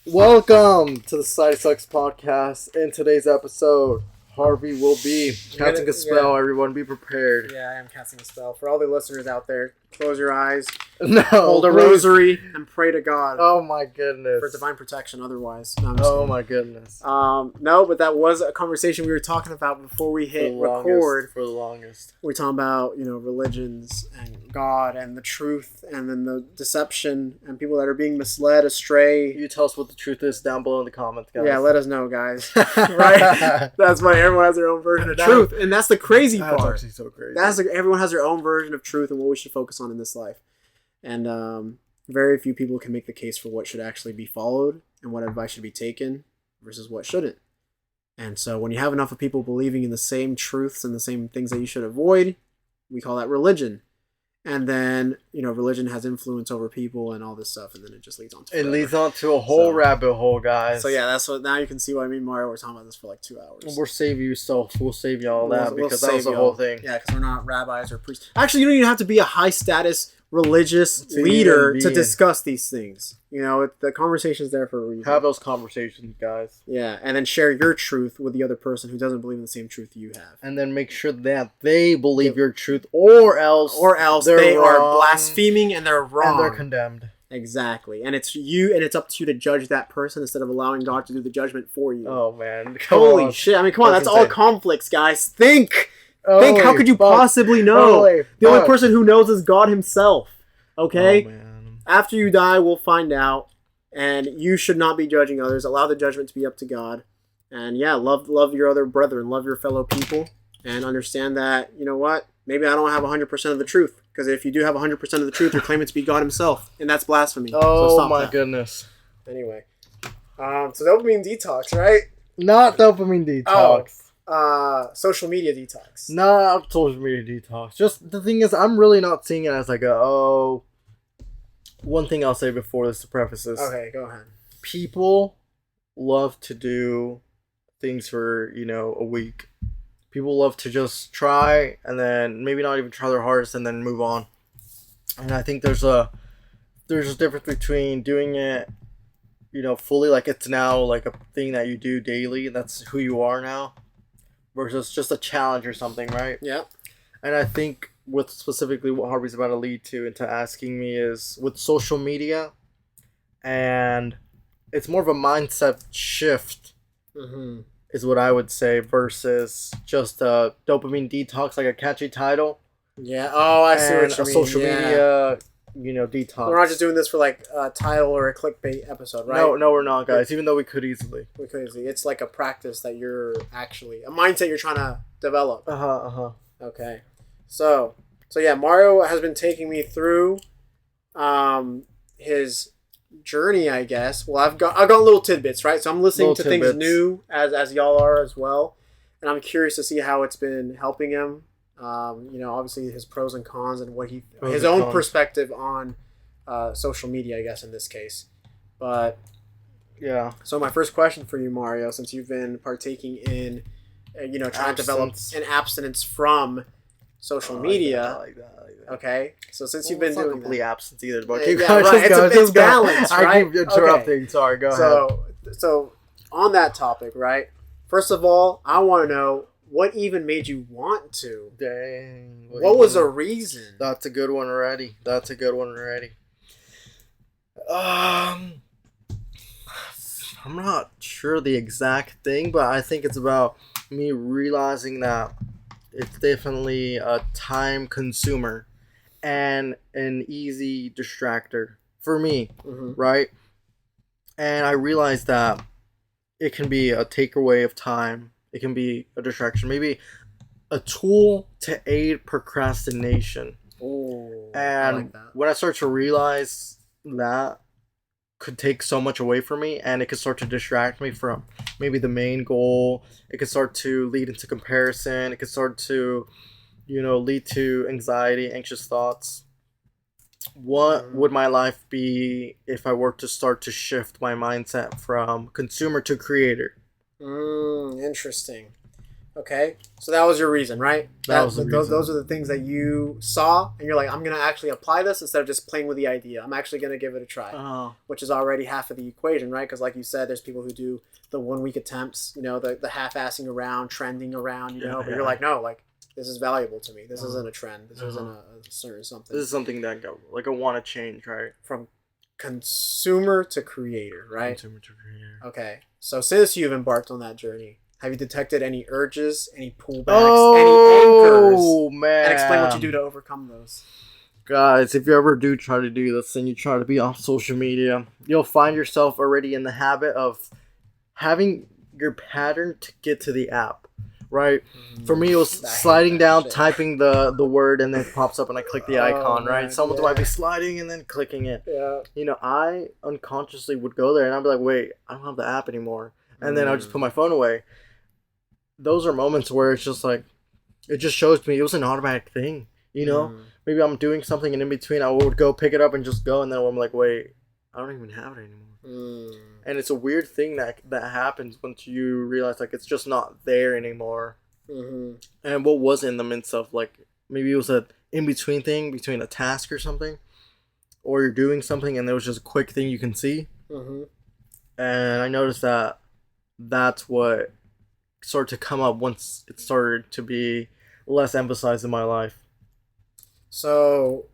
Welcome to the Society Sucks podcast. In today's episode, Harvey will be casting a spell. Everyone be prepared. Yeah, I am casting a spell. For all the listeners out there, close your eyes, hold a rosary, and pray to God. Oh my goodness. For divine protection otherwise. No, my goodness. No, but that was a conversation we were talking about before we hit record. For the longest. We're talking about, religions and God and the truth and then the deception and people that are being misled astray. You tell us what the truth is down below in the comments, guys. Yeah, let us know, guys. Right? That's why everyone has their own version of truth. And that's the crazy part. That's actually so crazy. Everyone has their own version of truth and what we should focus on in this life. And very few people can make the case for what should actually be followed and what advice should be taken versus what shouldn't. And so when you have enough of people believing in the same truths and the same things that you should avoid, we call that religion. And then, religion has influence over people and all this stuff, and then it just leads on to It leads on to a whole rabbit hole, guys. So yeah, that's what, now you can see why me and Mario were talking about this for like 2 hours. We'll save you all that because that was the whole thing. Yeah, because we're not rabbis or priests. Actually, you don't even have to be a high status religious leader to discuss these things. The conversation's there for a reason. Have those conversations, guys. Yeah, and then share your truth with the other person who doesn't believe in the same truth you have. And then make sure that they believe your truth, or else they wrong, are blaspheming and they're wrong. And they're condemned. Exactly. And it's up to you to judge that person instead of allowing God to do the judgment for you. Oh, man. Holy shit. I mean, come on. That's all conflicts, guys. Think. How could you possibly know? The only person who knows is God himself. Okay? Oh, man. After you die, we'll find out. And you should not be judging others. Allow the judgment to be up to God. And yeah, love your other brethren. Love your fellow people. And understand that, you know what? Maybe I don't have 100% of the truth. Because if you do have 100% of the truth, you're claiming to be God himself. And that's blasphemy. Oh, my goodness. Anyway. So dopamine detox, right? Not dopamine detox. Social media detox. Not social media detox. Just the thing is, I'm really not seeing it as like one thing I'll say before this to preface this. Okay, go ahead. People love to do things for, a week. People love to just try and then maybe not even try their hardest and then move on. And I think there's a difference between doing it, fully, like it's now like a thing that you do daily and that's who you are now, versus just a challenge or something, right? Yeah. And I think with specifically what Harvey's about to lead to into asking me is with social media, and it's more of a mindset shift. Mm-hmm. Is what I would say, versus just a dopamine detox, like a catchy title. Yeah. Oh, I see what you mean. A social media, detox. We're not just doing this for like a title or a clickbait episode, right? No, we're not, guys. Even though we could easily. It's like a practice that you're actually a mindset you're trying to develop. Okay. So yeah, Mario has been taking me through, his journey, I guess. Well, I've got little tidbits, right? So I'm listening to things new as y'all are as well, and I'm curious to see how it's been helping him. Obviously his pros and cons and what his own perspective on social media, I guess in this case. But yeah. So my first question for you, Mario, since you've been partaking in, trying to develop an abstinence from social media. I like that. Okay, so since you've been doing complete absence either, but it's balance, right? I keep interrupting. Okay. Sorry, go ahead. So on that topic, right? First of all, I want to know what even made you want to. Dang. What was the reason? That's a good one already. I'm not sure the exact thing, but I think it's about me realizing that it's definitely a time consumer and an easy distractor for me, right? And I realized that it can be a takeaway of time. It can be a distraction, maybe a tool to aid procrastination. Oh, and I like that. When I start to realize that could take so much away from me, and it could start to distract me from maybe the main goal. It could start to lead into comparison. It could start to, lead to anxiety, anxious thoughts. What would my life be if I were to start to shift my mindset from consumer to creator? Interesting. Okay, so that was your reason, right? That was the reason. Those are the things that you saw, and you're like, I'm gonna actually apply this instead of just playing with the idea. I'm actually gonna give it a try, which is already half of the equation, right? Because like you said, there's people who do the 1 week attempts, the half-assing around, trending around, but you're like, no, like this is valuable to me. This isn't a trend. This isn't a certain something. This is something that I want to change, right? From consumer to creator, right? Consumer to creator. Okay, so since you've embarked on that journey, have you detected any urges, any pullbacks, any anchors? Oh, man. And explain what you do to overcome those. Guys, if you ever do try to do this and you try to be off social media, you'll find yourself already in the habit of having your pattern to get to the app, right? For me, it was sliding down, typing the word, and then it pops up and I click the icon, right? Someone might be sliding and then clicking it. Yeah. I unconsciously would go there and I'd be like, wait, I don't have the app anymore. And then I'll just put my phone away. Those are moments where it's just like, it just shows me it was an automatic thing, Maybe I'm doing something and in between I would go pick it up and just go, and then I'm like, wait, I don't even have it anymore. And it's a weird thing that happens once you realize like it's just not there anymore. And what was in the midst of, like, maybe it was a in-between thing between a task or something, or you're doing something and there was just a quick thing you can see. And I noticed that that's what started to come up once it started to be less emphasized in my life. So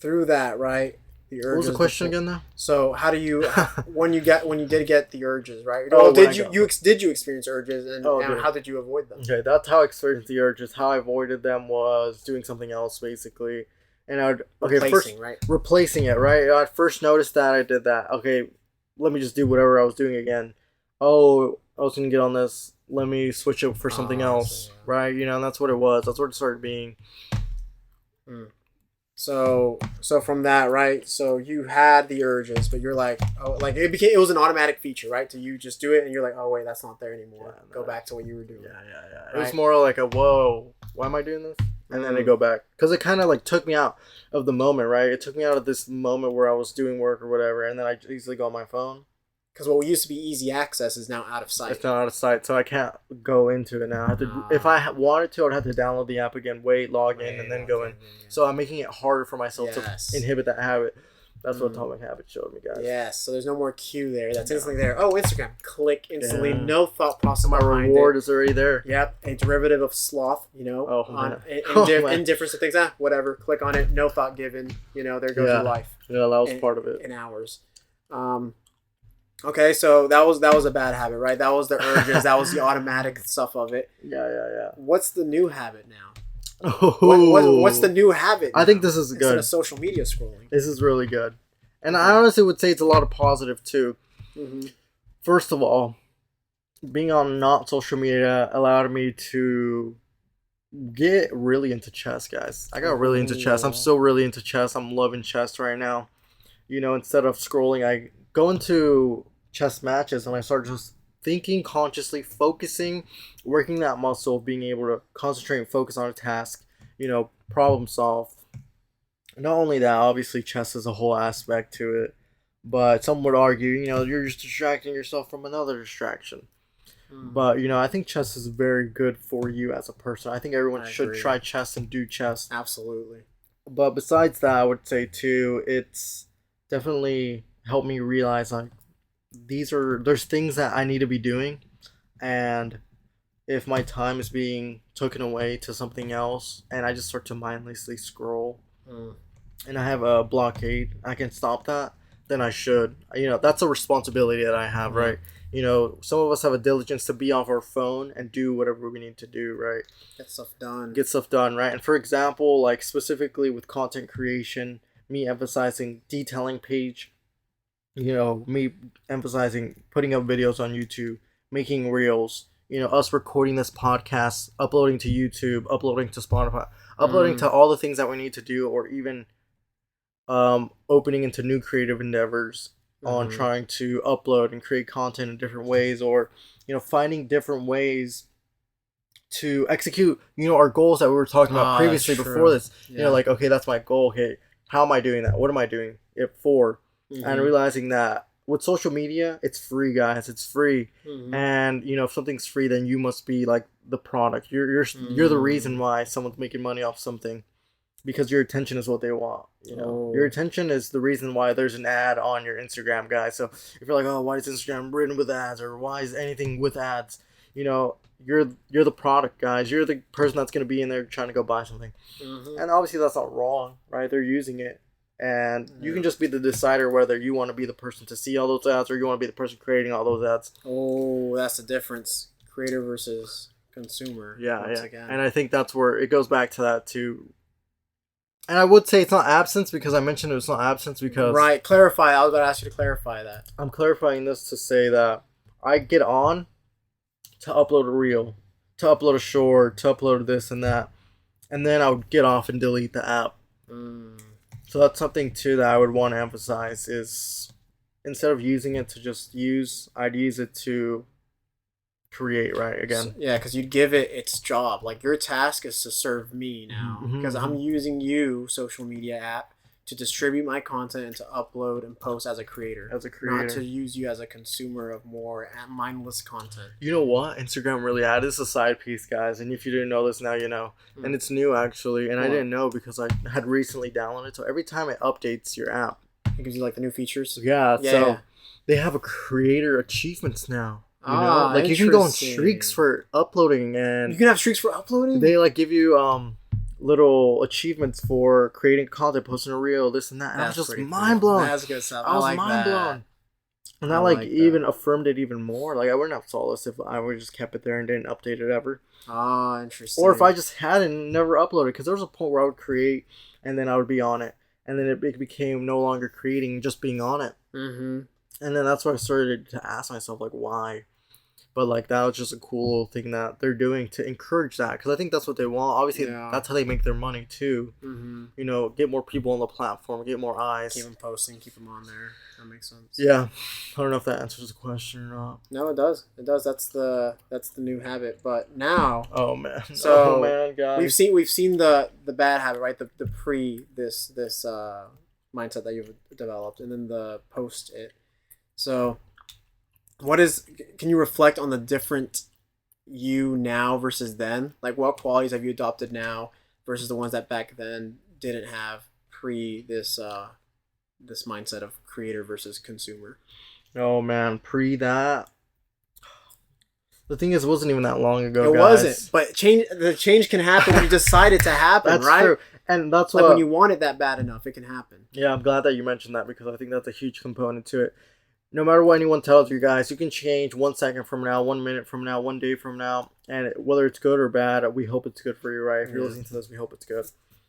through that, right? The urges. What was the question again, though? So how do you when you did get the urges, right? Did you experience urges, and how did you avoid them? Okay, that's how I experienced the urges. How I avoided them was doing something else, basically. And I would replacing it, right? I first noticed that I did that. Okay, let me just do whatever I was doing again. Oh, I was gonna get on this. Let me switch it for something else, right? And that's what it was. That's what it started being. So from that, right? So you had the urges, but you're like, it was an automatic feature, right? So you just do it, and you're like, oh wait, that's not there anymore. Yeah, go back to what you were doing. Yeah. Right? It was more like whoa, why am I doing this? And then I go back, because it kind of like took me out of the moment, right? It took me out of this moment where I was doing work or whatever, and then I easily go on my phone. Because what used to be easy access is now out of sight. It's not out of sight, so I can't go into it now. I have to, if I wanted to, I'd have to download the app again, log in, and then go in. So I'm making it harder for myself to inhibit that habit. That's what Atomic Habit showed me, guys. Yes, so there's no more cue there. That's instantly there. Oh, Instagram. Click instantly. No thought process. My reward is already there. Yep, a derivative of sloth, indifference to things. Whatever. Click on it. No thought given. There goes your life. Yeah, that was part of it. In hours. Okay, so that was a bad habit, right? That was the urges. That was the automatic stuff of it. Yeah. What's the new habit now? What's the new habit now? I think this is good. Instead of social media scrolling. This is really good. And I honestly would say it's a lot of positive, too. First of all, being on not social media allowed me to get really into chess, guys. I got really into chess. I'm still really into chess. I'm loving chess right now. Instead of scrolling, I go into chess matches and I start just thinking consciously, focusing, working that muscle of being able to concentrate and focus on a task, problem solve. Not only that, obviously chess is a whole aspect to it, but some would argue, you're just distracting yourself from another distraction. But, I think chess is very good for you as a person. I think everyone should try chess and do chess. Absolutely. But besides that, I would say too, it's definitely helped me realize like there's things that I need to be doing, and if my time is being taken away to something else and I just start to mindlessly scroll and I have a blockade, I can stop that, then I should. That's a responsibility that I have, right? Some of us have a diligence to be off our phone and do whatever we need to do, right? Get stuff done, right? And for example, like specifically with content creation, me emphasizing detailing page, me emphasizing putting up videos on YouTube, making reels, us recording this podcast, uploading to YouTube, uploading to Spotify, uploading to all the things that we need to do, or even opening into new creative endeavors on trying to upload and create content in different ways, or, finding different ways to execute, our goals that we were talking about previously before this. Like, okay, that's my goal. Okay, how am I doing that? What am I doing it for? And realizing that with social media, it's free, guys. It's free. And, if something's free, then you must be like the product. You're the reason why someone's making money off something, because your attention is what they want. Your attention is the reason why there's an ad on your Instagram, guys. So if you're like, oh, why is Instagram written with ads, or why is anything with ads? You're the product, guys. You're the person that's gonna be in there trying to go buy something, and obviously that's not wrong, right? They're using it, and you can just be the decider whether you want to be the person to see all those ads or you want to be the person creating all those ads. Oh, that's the difference. Creator versus consumer. Yeah. Again. And I think that's where it goes back to that too. And I would say it's not absence, because I mentioned it's not absence because... Right, clarify. I was about to ask you to clarify that. I'm clarifying this to say that I get on to upload a reel, to upload a short, to upload this and that, and then I would get off and delete the app. So that's something too that I would want to emphasize is, instead of using it to just use, I'd use it to create, right? Again. Yeah, because you'd give it its job. Like, your task is to serve me now, because I'm using you, social media app, to distribute my content and to upload and post as a creator. Not to use you as a consumer of more mindless content. You know what? Instagram really added. This is a side piece, guys. And if you didn't know this, now you know. And it's new, actually. And I didn't know because I had recently downloaded it. So every time it updates your app, it gives you like the new features. Yeah. So they have a creator achievements now. Like, you can go on streaks for uploading, and you can have streaks for uploading. They like give you little achievements for creating content, posting a reel, this and that. And I was just mind blown. That's good stuff. I was mind blown. And that even affirmed it even more. Like, I wouldn't have saw this if I would just kept it there and didn't update it ever. Oh, interesting. Or if I just hadn't and never uploaded, because there was a point where I would create and then I would be on it, and then it became no longer creating, just being on it. And then that's why I started to ask myself, like, why? But, like, that was just a cool thing that they're doing to encourage that. Because I think that's what they want. Obviously, that's how they make their money, too. Get more people on the platform, get more eyes. Keep them posting, keep them on there. That makes sense. Yeah. I don't know if that answers the question or not. No, it does. It does. That's the new habit. But now... Oh, man. So, guys. We've seen the bad habit, right? The pre this mindset that you've developed. And then the post it. So... can you reflect on the different you now versus then? Like, what qualities have you adopted now versus the ones that back then didn't have pre this mindset of creator versus consumer? Oh man, pre that. The thing is, it wasn't even that long ago. It wasn't, but the change can happen when you decide it to happen. That's right? True. And that's like when you want it that bad enough, it can happen. Yeah, I'm glad that you mentioned that, because I think that's a huge component to it. No matter what anyone tells you, guys, you can change 1 second from now, 1 minute from now, 1 day from now, and whether it's good or bad, we hope it's good for you, right? If you're listening to this, we hope it's good.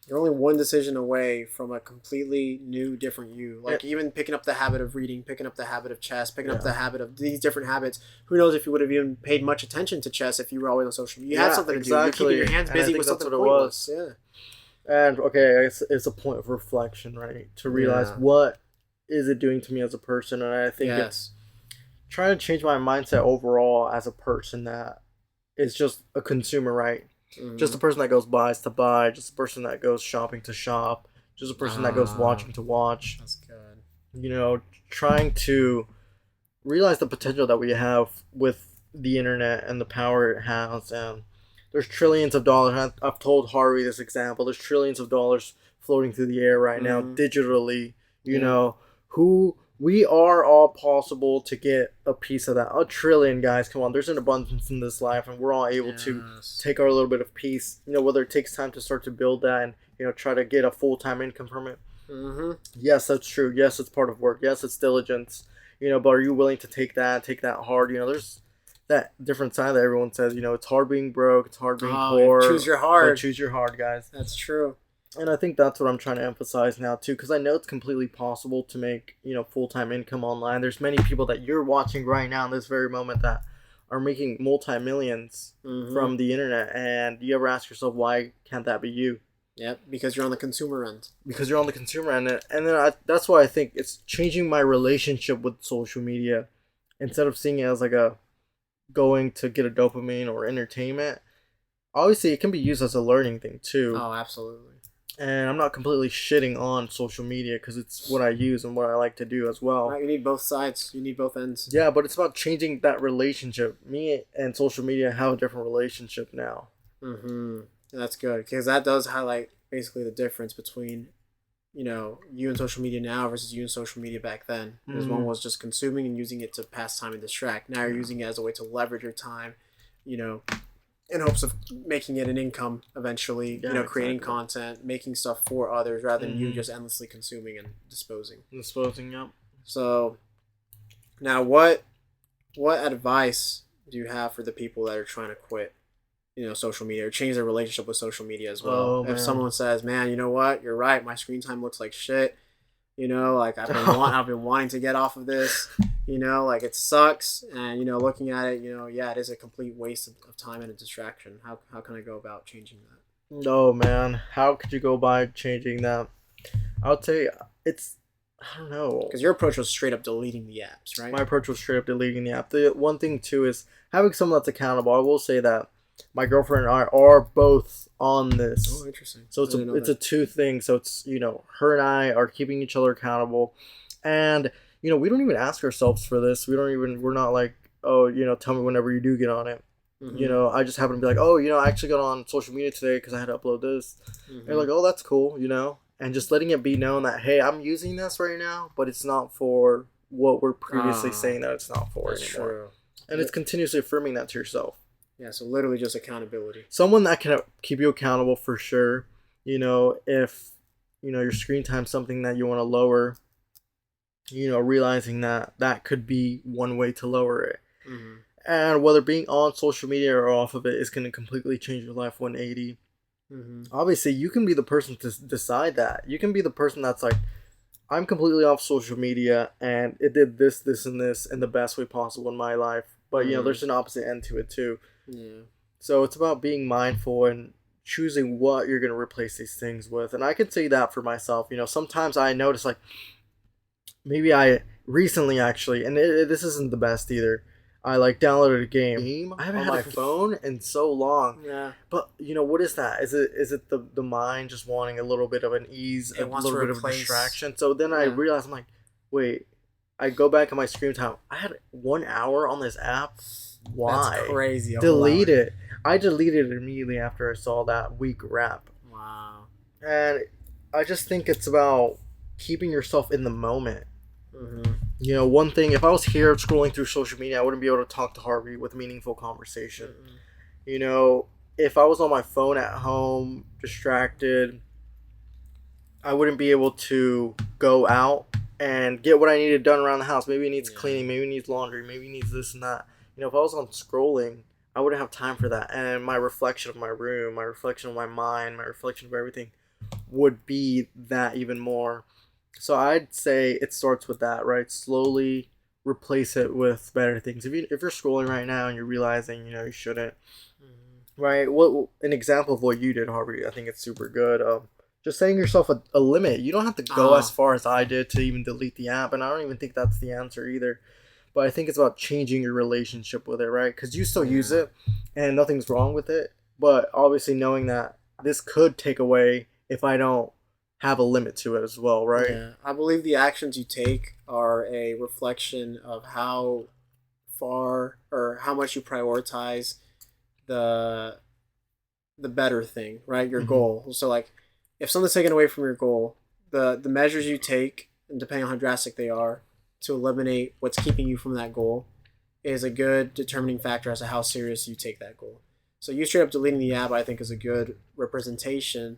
You're only one decision away from a completely new, different you. Like, even picking up the habit of reading, picking up the habit of chess, picking up the habit of these different habits. Who knows if you would have even paid much attention to chess if you were always on social media. You had something to do. You're keeping your hands busy with something pointless. Yeah. And, okay, it's a point of reflection, right? To realize what is it doing to me as a person, and I think it's trying to change my mindset overall as a person that is just a consumer, right? Just a person that goes buys to buy, just a person that goes shopping to shop, just a person that goes watching to watch. That's good. Trying to realize the potential that we have with the internet and the power it has. And there's trillions of dollars. And I've told Harvey this example. There's trillions of dollars floating through the air right now, digitally. We are all possible to get a piece of that. A trillion, guys. Come on. There's an abundance in this life, and we're all able to take our little bit of piece. Whether it takes time to start to build that and, try to get a full-time income from it. Yes, that's true. Yes, it's part of work. Yes, it's diligence. But are you willing to take that hard? There's that different side that everyone says, it's hard being broke. It's hard being poor. Choose your hard. Choose your hard, guys. That's true. And I think that's what I'm trying to emphasize now, too, because I know it's completely possible to make, full-time income online. There's many people that you're watching right now in this very moment that are making multi-millions from the internet. And you ever ask yourself, why can't that be you? Yep, because you're on the consumer end. Because you're on the consumer end. And then that's why I think it's changing my relationship with social media. Instead of seeing it as like a going to get a dopamine or entertainment, obviously it can be used as a learning thing, too. Oh, absolutely. And I'm not completely shitting on social media because it's what I use and what I like to do as well. Right, you need both sides. You need both ends. Yeah, but it's about changing that relationship. Me and social media have a different relationship now. Mm-hmm. That's good because that does highlight basically the difference between, you and social media now versus you and social media back then. Because one was just consuming and using it to pass time and distract. Now you're using it as a way to leverage your time, you know, in hopes of making it an income eventually, creating content, making stuff for others rather than you just endlessly consuming and disposing. Yep. So now what advice do you have for the people that are trying to quit, social media or change their relationship with social media as well? If someone says, man, you know what, you're right, my screen time looks like shit. Like I've been wanting to get off of this. Like it sucks, and looking at it, it is a complete waste of time and a distraction. How can I go about changing that? No, man, how could you go by changing that? I'll tell you, I don't know. Because your approach was straight up deleting the apps, right? My approach was straight up deleting the app. The one thing too is having someone that's accountable. I will say that my girlfriend and I are both on this. Oh, interesting. So it's a two thing. So it's her and I are keeping each other accountable, and we don't even ask ourselves for this. We're not like, oh, tell me whenever you do get on it. Mm-hmm. I just happen to be like, oh, I actually got on social media today because I had to upload this. Mm-hmm. And they're like, oh, that's cool, and just letting it be known that, hey, I'm using this right now, but it's not for what we're previously saying that it's not for anymore. True. And it's continuously affirming that to yourself. Yeah, so literally just accountability. Someone that can keep you accountable for sure. If your screen time's something that you want to lower, realizing that could be one way to lower it. Mm-hmm. And whether being on social media or off of it is going to completely change your life 180. Mm-hmm. Obviously, you can be the person to decide that. You can be the person that's like, I'm completely off social media and it did this, this, and this in the best way possible in my life. But, there's an opposite end to it too. Yeah. So it's about being mindful and choosing what you're going to replace these things with. And I can say that for myself. Sometimes I notice like, maybe I recently actually, and this isn't the best either, I downloaded a game. I haven't had my phone in so long. Yeah. But what is that? Is it the mind just wanting a little bit of an ease, a little bit of a distraction? So then I realized, I'm like, wait, I go back on my screen time. I had 1 hour on this app. Why? That's crazy. Delete it. I deleted it immediately after I saw that week wrap. Wow. And I just think it's about keeping yourself in the moment. Mm-hmm. One thing, if I was here scrolling through social media, I wouldn't be able to talk to Harvey with meaningful conversation. Mm-hmm. If I was on my phone at home, distracted, I wouldn't be able to go out and get what I needed done around the house. Maybe it needs cleaning, maybe it needs laundry, maybe it needs this and that. If I was on scrolling, I wouldn't have time for that. And my reflection of my room, my reflection of my mind, my reflection of everything would be that even more. So I'd say it starts with that, right? Slowly replace it with better things. If you're scrolling right now and you're realizing, you shouldn't, right? What an example of what you did, Harvey, I think it's super good. Just setting yourself a limit. You don't have to go as far as I did to even delete the app. And I don't even think that's the answer either. But I think it's about changing your relationship with it, right? Because you still use it and nothing's wrong with it. But obviously knowing that this could take away if I don't have a limit to it as well, right? Yeah. I believe the actions you take are a reflection of how far or how much you prioritize the better thing, right? Your goal. So like if something's taken away from your goal, the measures you take, and depending on how drastic they are, to eliminate what's keeping you from that goal is a good determining factor as to how serious you take that goal. So you straight up deleting the app, I think, is a good representation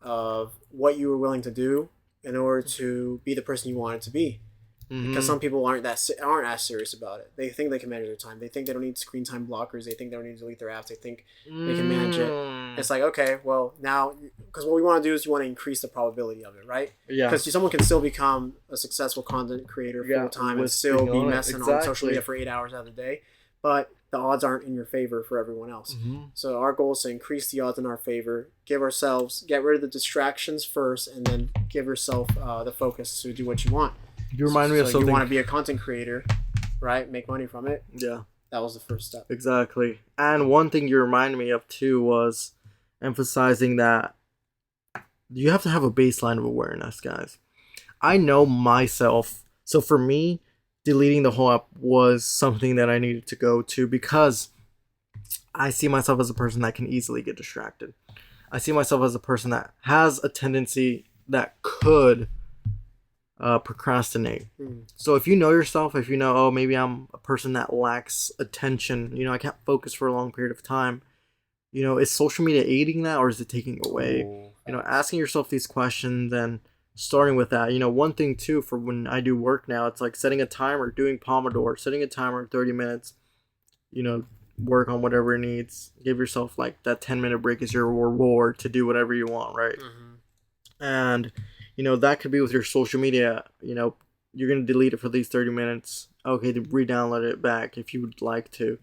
of what you were willing to do in order to be the person you wanted to be. Mm-hmm. Because some people aren't as serious about it. They think they can manage their time. They think they don't need screen time blockers. They think they don't need to delete their apps. They think they can manage it. It's like, okay, well, now, because what we want to do is you want to increase the probability of it, right? Yeah. Because someone can still become a successful content creator full time and still be messing on social media for 8 hours out of the day. But the odds aren't in your favor for everyone else. Mm-hmm. So our goal is to increase the odds in our favor, get rid of the distractions first, and then give yourself the focus to do what you want. You remind me of something. You want to be a content creator, right? Make money from it. Yeah. That was the first step. Exactly. And one thing you reminded me of too was emphasizing that you have to have a baseline of awareness, guys. I know myself. So for me, deleting the whole app was something that I needed to go to because I see myself as a person that can easily get distracted. I see myself as a person that has a tendency that could procrastinate. So if you know yourself, if you know, oh, maybe I'm a person that lacks attention, I can't focus for a long period of time. Is social media aiding that or is it taking away? Asking yourself these questions and starting with that. One thing too for when I do work now, it's like setting a timer, doing Pomodoro, setting a timer 30 minutes, work on whatever it needs. Give yourself like that 10-minute break is your reward to do whatever you want, right? And that could be with your social media. You're going to delete it for these 30 minutes. Okay, to re-download it back if you would like to.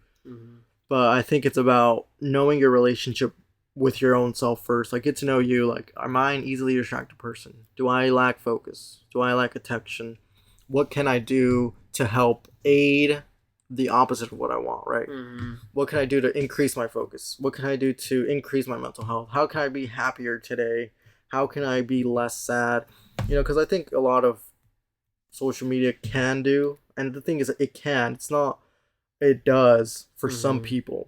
But I think it's about knowing your relationship with your own self first. Like, get to know you. Like, am I an easily distracted person? Do I lack focus? Do I lack attention? What can I do to help aid the opposite of what I want, right? What can I do to increase my focus? What can I do to increase my mental health? How can I be happier today? How can I be less sad? Because I think a lot of social media can do, and the thing is, it can. It's not. It does for some people.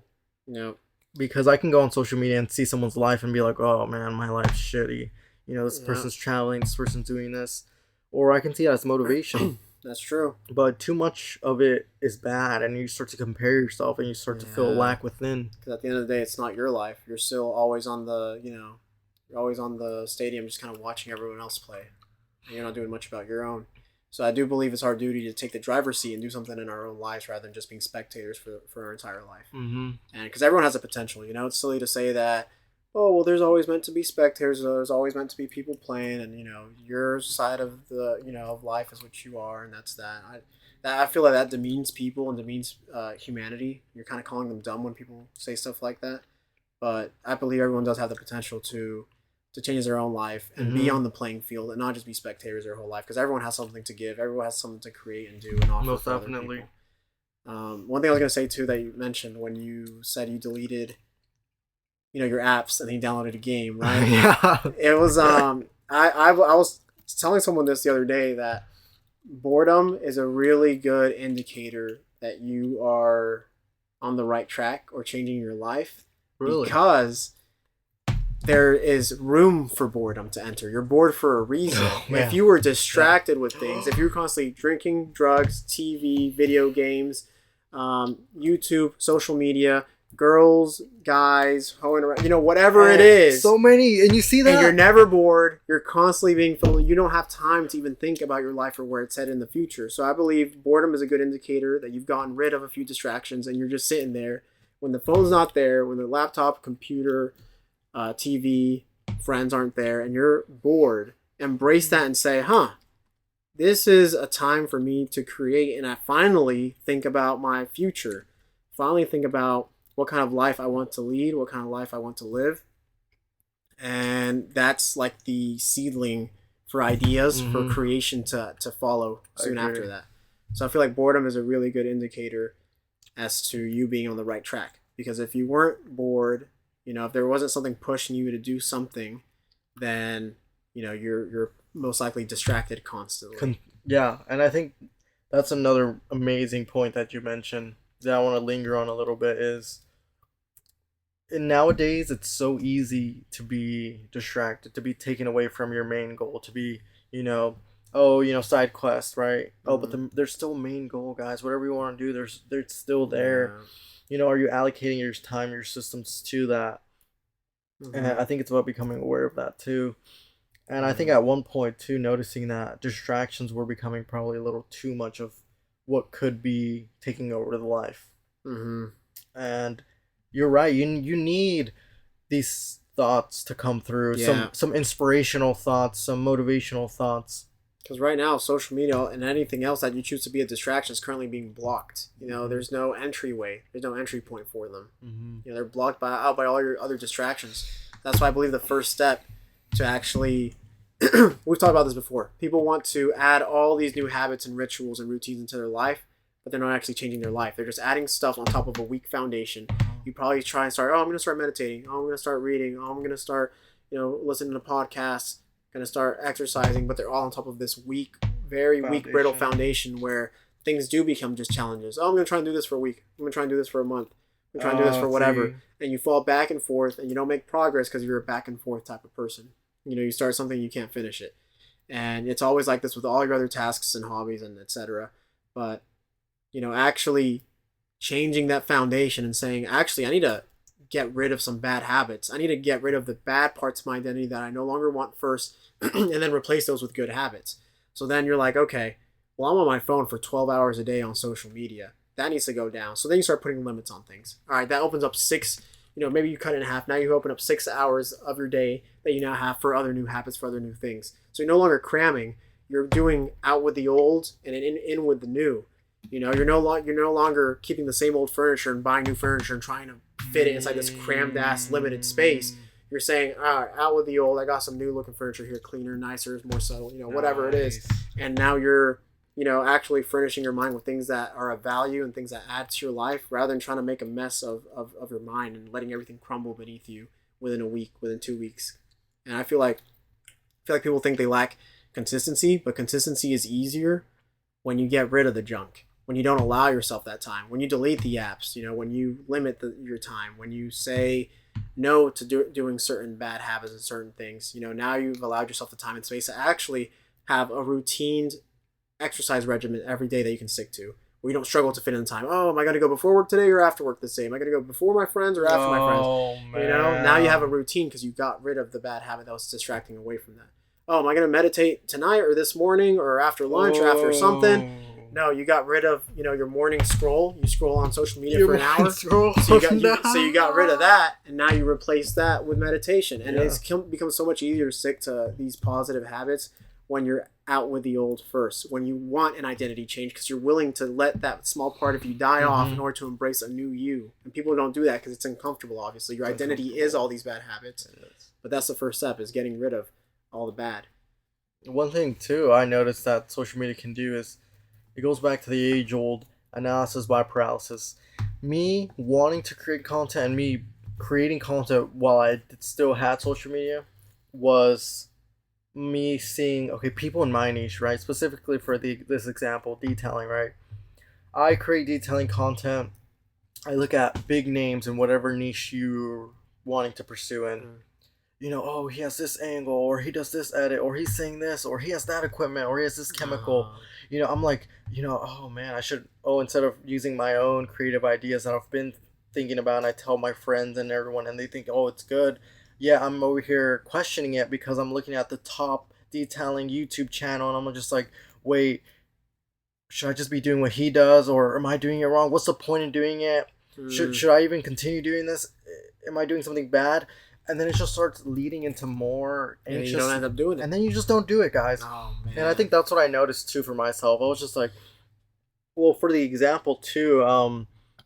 Because I can go on social media and see someone's life and be like, oh man, my life's shitty. This person's traveling, this person's doing this. Or I can see it as motivation. That's true. But too much of it is bad, and you start to compare yourself and you start to feel lack within. Because at the end of the day, it's not your life. You're still always on the, you're always on the stadium just kind of watching everyone else play. And you're not doing much about your own. So I do believe it's our duty to take the driver's seat and do something in our own lives rather than just being spectators for our entire life. And because everyone has a potential, it's silly to say that, oh, well, there's always meant to be spectators, there's always meant to be people playing, and your side of the of life is what you are, and that's that. I feel like that demeans people and demeans humanity. You're kind of calling them dumb when people say stuff like that. But I believe everyone does have the potential to change their own life and be on the playing field and not just be spectators their whole life, because everyone has something to give, everyone has something to create and do and offer. Most definitely. One thing I was going to say too that you mentioned when you said you deleted your apps and then you downloaded a game, right? Yeah. It was I was telling someone this the other day that boredom is a really good indicator that you are on the right track or changing your life. Really? Because there is room for boredom to enter. You're bored for a reason. If you were distracted with things, if you were constantly drinking, drugs, TV, video games, YouTube, social media, girls, guys, hoeing around, whatever it is. So many, and you see that? And you're never bored. You're constantly being filled. You don't have time to even think about your life or where it's headed in the future. So I believe boredom is a good indicator that you've gotten rid of a few distractions and you're just sitting there when the phone's not there, when the laptop, computer, TV, friends aren't there, and you're bored. Embrace that and say, this is a time for me to create, and I finally think about my future. Finally think about what kind of life I want to lead, what kind of life I want to live. And that's like the seedling for ideas, for creation to follow soon after that. So I feel like boredom is a really good indicator as to you being on the right track. Because if you weren't bored, if there wasn't something pushing you to do something, then you're most likely distracted constantly. Yeah, and I think that's another amazing point that you mentioned that I want to linger on a little bit is, and nowadays it's so easy to be distracted, to be taken away from your main goal, to be side quest, right? But there's still a main goal, guys. Whatever you want to do, they're still there. Are you allocating your time, your systems to that? And I think it's about becoming aware of that too. And I think at one point too, noticing that distractions were becoming probably a little too much of what could be taking over the life. And you're right. You need these thoughts to come through. Some inspirational thoughts, some motivational thoughts. Because right now, social media and anything else that you choose to be a distraction is currently being blocked. There's no entryway. There's no entry point for them. They're blocked by all your other distractions. That's why I believe the first step to actually, we've talked about this before. People want to add all these new habits and rituals and routines into their life, but they're not actually changing their life. They're just adding stuff on top of a weak foundation. You probably try and start, I'm going to start meditating. I'm going to start reading. I'm going to start, listening to podcasts, going to start exercising, but they're all on top of this very weak, brittle foundation where things do become just challenges. Oh, I'm going to try and do this for a week. I'm going to try and do this for a month. I'm trying to do this for whatever. And you fall back and forth and you don't make progress because you're a back and forth type of person. You start something, you can't finish it. And it's always like this with all your other tasks and hobbies and etc. But, actually changing that foundation and saying, actually, I need to get rid of some bad habits. I need to get rid of the bad parts of my identity that I no longer want first and then replace those with good habits. So then you're like, okay, well, I'm on my phone for 12 hours a day on social media. That needs to go down. So then you start putting limits on things. All right, that opens up 6, maybe you cut it in half. Now you open up 6 hours of your day that you now have for other new habits, for other new things. So you're no longer cramming. You're doing out with the old and in with the new. You're no longer keeping the same old furniture and buying new furniture and trying to fit it inside this crammed ass limited space. You're saying, all right, out with the old. I got some new looking furniture here, cleaner, nicer, more subtle, whatever it is. And now you're actually furnishing your mind with things that are of value and things that add to your life rather than trying to make a mess of your mind and letting everything crumble beneath you within a week, within 2 weeks. And I feel like people think they lack consistency, but consistency is easier when you get rid of the junk, when you don't allow yourself that time, when you delete the apps, when you limit your time, when you say no to doing certain bad habits and certain things. Now you've allowed yourself the time and space to actually have a routine exercise regimen every day that you can stick to, where you don't struggle to fit in the time. Oh, am I going to go before work today or after work this day? Am I going to go before my friends or after my friends? Man. Now you have a routine because you got rid of the bad habit that was distracting away from that. Oh, am I going to meditate tonight or this morning or after lunch or after something? No, you got rid of your morning scroll. You scroll on social media for an hour. So you got rid of that, and now you replace that with meditation. And it's become so much easier to stick to these positive habits when you're out with the old first, when you want an identity change because you're willing to let that small part of you die off in order to embrace a new you. And people don't do that because it's uncomfortable, obviously. Your identity is all these bad habits. But that's the first step, is getting rid of all the bad. One thing, too, I noticed that social media can do is it goes back to the age-old analysis by paralysis. Me wanting to create content and me creating content while I still had social media was me seeing, okay, people in my niche, right? Specifically for this example, detailing, right? I create detailing content. I look at big names in whatever niche you're wanting to pursue in. Oh, he has this angle, or he does this edit, or he's saying this, or he has that equipment, or he has this chemical. I'm like, oh man, instead of using my own creative ideas that I've been thinking about, and I tell my friends and everyone, and they think, oh, it's good. Yeah, I'm over here questioning it because I'm looking at the top detailing YouTube channel, and I'm just like, wait, should I just be doing what he does, or am I doing it wrong? What's the point in doing it? Should I even continue doing this? Am I doing something bad? And then it just starts leading into more, and you don't end up doing it. And then you just don't do it, guys. Oh, man. And I think that's what I noticed too for myself. I was just like, well, for the example too,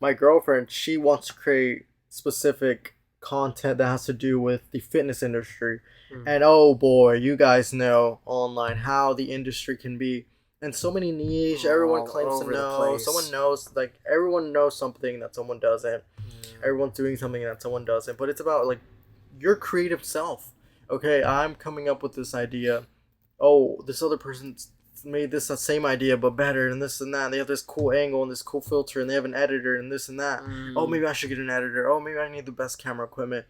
my girlfriend, she wants to create specific content that has to do with the fitness industry. And oh boy, you guys know online how the industry can be. And so many niche, everyone claims to know. Someone knows, like, everyone knows something that someone doesn't. Everyone's doing something that someone doesn't. But it's about, like, your creative self. Okay, I'm coming up with this idea. Oh, this other person's made this the same idea but better and this and that. And they have this cool angle and this cool filter and they have an editor and this and that. Oh, maybe I should get an editor. Oh, maybe I need the best camera equipment.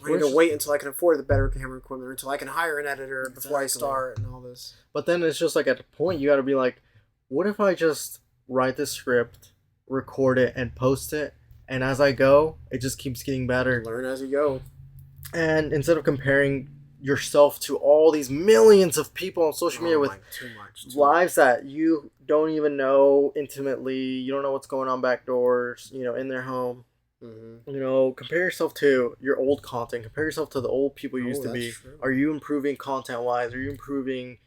I need to wait until I can afford the better camera equipment, or until I can hire an editor before I start and all this. But then it's just like, at the point you got to be like, what if I just write the script, record it, and post it, and as I go, it just keeps getting better. Learn as you go. And instead of comparing yourself to all these millions of people on social media with too much. Lives that you don't even know intimately, you don't know what's going on back doors, in their home. Compare yourself to your old content. Compare yourself to the old people you used to be. True. Are you improving content-wise? Are you improving,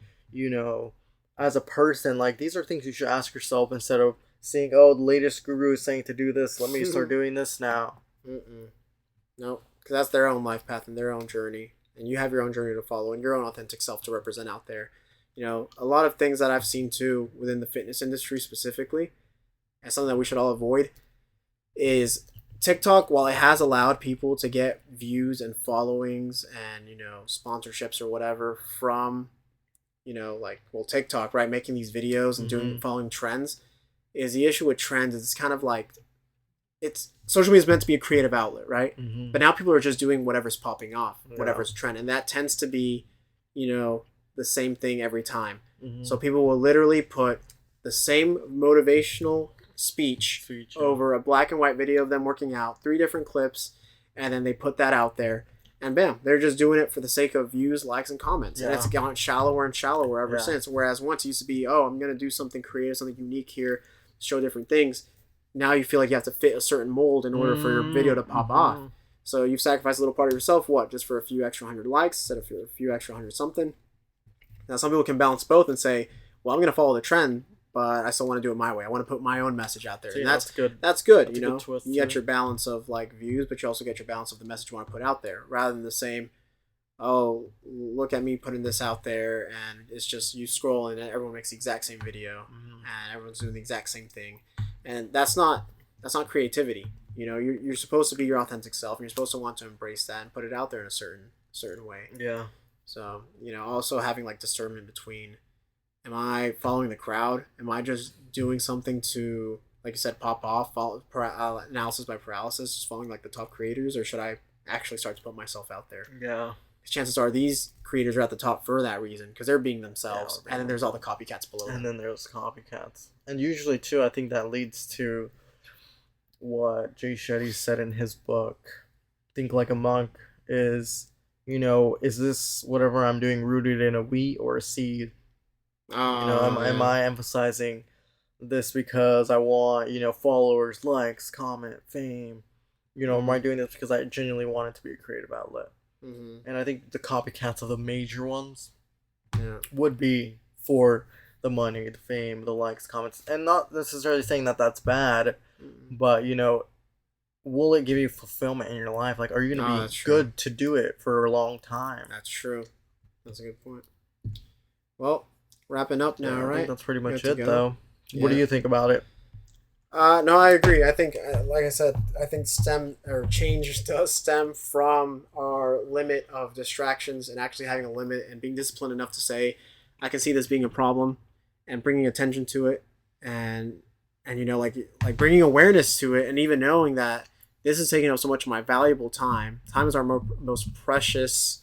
as a person? Like, these are things you should ask yourself instead of seeing, oh, the latest guru is saying to do this. Let me start doing this now. No, because that's their own life path and their own journey. And you have your own journey to follow and your own authentic self to represent out there. A lot of things that I've seen too within the fitness industry specifically, and something that we should all avoid, is TikTok, while it has allowed people to get views and followings and, sponsorships or whatever from, TikTok, right, making these videos and following trends, is the issue with trends is it's kind of like, it's social media is meant to be a creative outlet, right? But now people are just doing whatever's popping off, whatever's a trend, and that tends to be, the same thing every time. So people will literally put the same motivational speech over a black and white video of them working out, 3 different clips, and then they put that out there, and bam, they're just doing it for the sake of views, likes, and comments. And it's gone shallower and shallower ever since. Whereas once it used to be, I'm going to do something creative, something unique here, show different things. Now you feel like you have to fit a certain mold in order for your video to pop off. So you've sacrificed a little part of yourself, just for a few extra 100 likes instead of a few extra 100 something. Now some people can balance both and say, well, I'm going to follow the trend, but I still want to do it my way. I want to put my own message out there. See, and that's good. That's good, you get your balance of like views, but you also get your balance of the message you want to put out there, rather than the same, look at me putting this out there, and it's just you scroll and everyone makes the exact same video and everyone's doing the exact same thing. And that's not creativity. You're supposed to be your authentic self, and you're supposed to want to embrace that and put it out there in a certain way. Yeah. So, also having like discernment between, am I following the crowd? Am I just doing something to, like you said, pop off, analysis by paralysis, just following like the top creators, or should I actually start to put myself out there? Yeah. Because chances are these creators are at the top for that reason, because they're being themselves, and then there's all the copycats below them. And then there's copycats. And usually, too, I think that leads to what Jay Shetty said in his book, Think Like a Monk, is, is this whatever I'm doing rooted in a wheat or a seed? Am I emphasizing this because I want, followers, likes, comment, fame? Am I doing this because I genuinely want it to be a creative outlet? And I think the copycats of the major ones would be for the money, the fame, the likes, comments, and not necessarily saying that that's bad, but will it give you fulfillment in your life? Like, are you gonna be good to do it for a long time? That's true. That's a good point. Well, wrapping up now, right? I think that's pretty much it, though. Yeah. What do you think about it? No, I agree. I think, like I said, change does stem from our limit of distractions, and actually having a limit and being disciplined enough to say, I can see this being a problem, and bringing attention to it, and like bringing awareness to it, and even knowing that this is taking up so much of my valuable time. Time is our most precious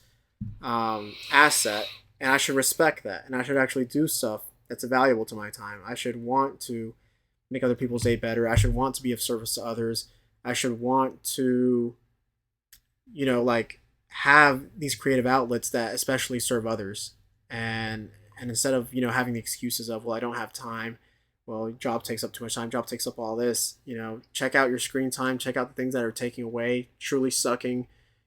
asset, and I should respect that, and I should actually do stuff that's valuable to my time. I should want to make other people's day better. I should want to be of service to others. I should want to, have these creative outlets that especially serve others. And instead of, having the excuses of, well, I don't have time. Well, job takes up too much time. Job takes up all this. Check out your screen time. Check out the things that are taking away, truly sucking,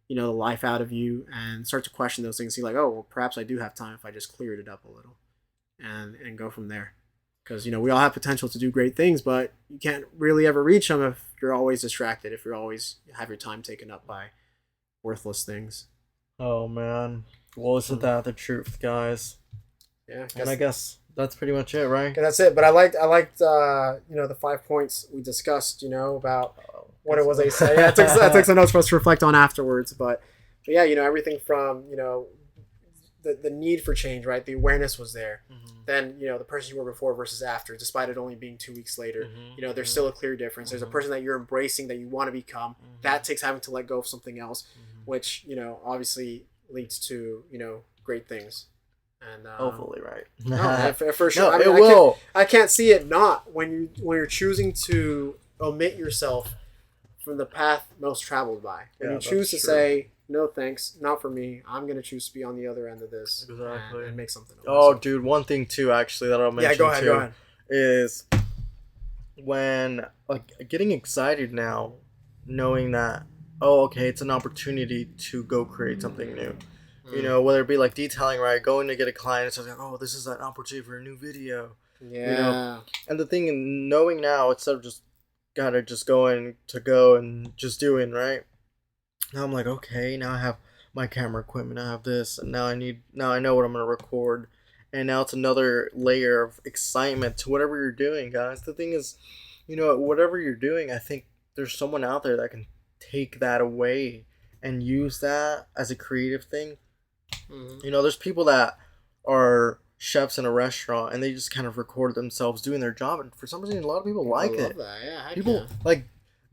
the life out of you, and start to question those things. See, like, oh, well, perhaps I do have time if I just cleared it up a little, and go from there. Because, we all have potential to do great things, but you can't really ever reach them if you're always distracted, if you're always have your time taken up by worthless things. Oh, man. Well, isn't that the truth, guys? Yeah. And I guess that's pretty much it, right? Okay, that's it. But I liked the 5 points we discussed, about what it was they say. Yeah, I took some notes for us to reflect on afterwards. But yeah, everything from, the need for change, right? The awareness was there. Then, the person you were before versus after, despite it only being 2 weeks later, there's still a clear difference. There's a person that you're embracing, that you want to become. That takes having to let go of something else, which, obviously leads to, great things. And hopefully, right? No, for sure. No, it will. I can't see it not when you're choosing to omit yourself from the path most traveled by. When you choose to say, no thanks, not for me. I'm going to choose to be on the other end of this and make something of myself. Dude, one thing too, actually, that I'll mention go ahead. Is when getting excited now, knowing that, okay, it's an opportunity to go create something new. Whether it be like detailing, right? Going to get a client, it's like, this is an opportunity for a new video. Yeah. And the thing in knowing now, instead of just going to go and just doing, right? Now I'm like, okay, now I have my camera equipment, I have this, and now I know what I'm going to record. And now it's another layer of excitement to whatever you're doing, guys. The thing is, whatever you're doing, I think there's someone out there that can take that away and use that as a creative thing. You know, there's people that are chefs in a restaurant and they just kind of record themselves doing their job, and for some reason a lot of people like it. That. Yeah, people like,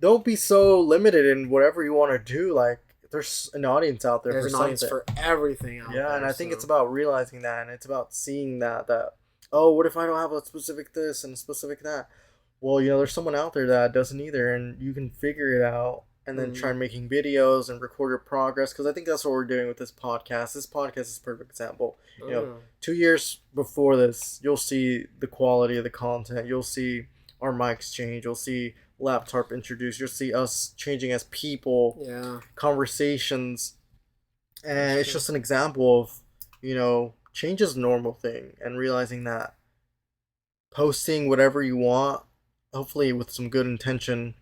don't be so limited in whatever you want to do. Like, there's an audience out there. There's for an audience something. for everything out there. Yeah, and I think it's about realizing that, and it's about seeing that oh, what if I don't have a specific this and a specific that? Well, you know, there's someone out there that doesn't either, and you can figure it out and then try making videos and record your progress, because I think that's what we're doing with this podcast. This podcast is a perfect example. You know, 2 years before this, you'll see the quality of the content. You'll see our mics change. You'll see laptop introduced. You'll see us changing as people. Yeah. Conversations. And it's just an example of, you know, change is a normal thing, and realizing that posting whatever you want, hopefully with some good intention,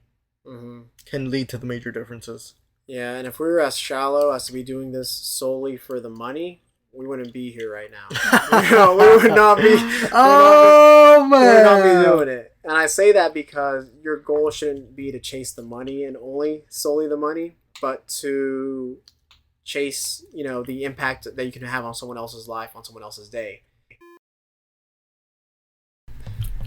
can lead to the major differences. Yeah, and if we were as shallow as to be doing this solely for the money, we wouldn't be here right now. We would not be. Oh man, we would not be doing it. And I say that because your goal shouldn't be to chase the money and only solely the money, but to chase, you know, the impact that you can have on someone else's life, on someone else's day.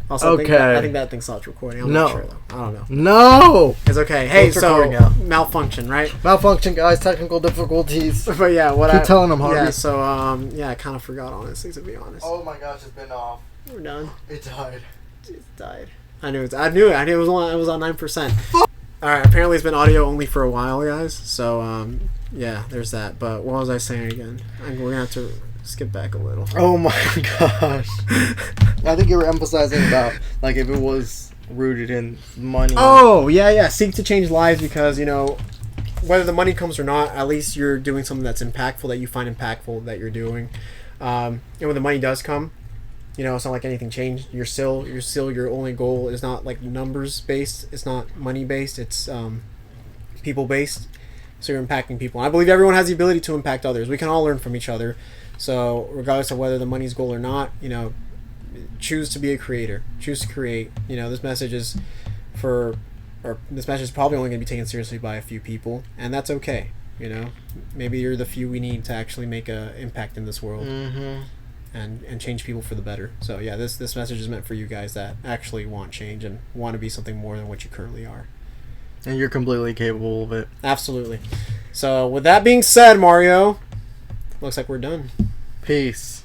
Also, I think that thing stopped recording. I'm not sure though. I don't know. No! It's okay. Hey, so malfunction, right? Malfunction, guys. Technical difficulties. But yeah, keep telling them, Harvey. Yeah, so I kind of forgot, honestly, to be honest. Oh my gosh, it's been off. We're done. It died. It died. I knew it. It was on 9%. All right. Apparently, it's been audio only for a while, guys. So yeah, there's that. But what was I saying again? We're gonna have to skip back a little. Oh my gosh. I think you were emphasizing about, like, if it was rooted in money. Oh, yeah. Seek to change lives, because, you know, whether the money comes or not, at least you're doing something that's impactful, that you find impactful, that you're doing. And when the money does come, you know, it's not like anything changed. You're still your only goal is not like numbers based. It's not money based. It's people based. So you're impacting people. And I believe everyone has the ability to impact others. We can all learn from each other. So regardless of whether the money's goal or not, you know, choose to be a creator. Choose to create. You know, this message is probably only going to be taken seriously by a few people, and that's okay. You know, maybe you're the few we need to actually make an impact in this world, and change people for the better. So yeah, this message is meant for you guys that actually want change and want to be something more than what you currently are. And you're completely capable of it. Absolutely. So with that being said, Mario, looks like we're done. Peace.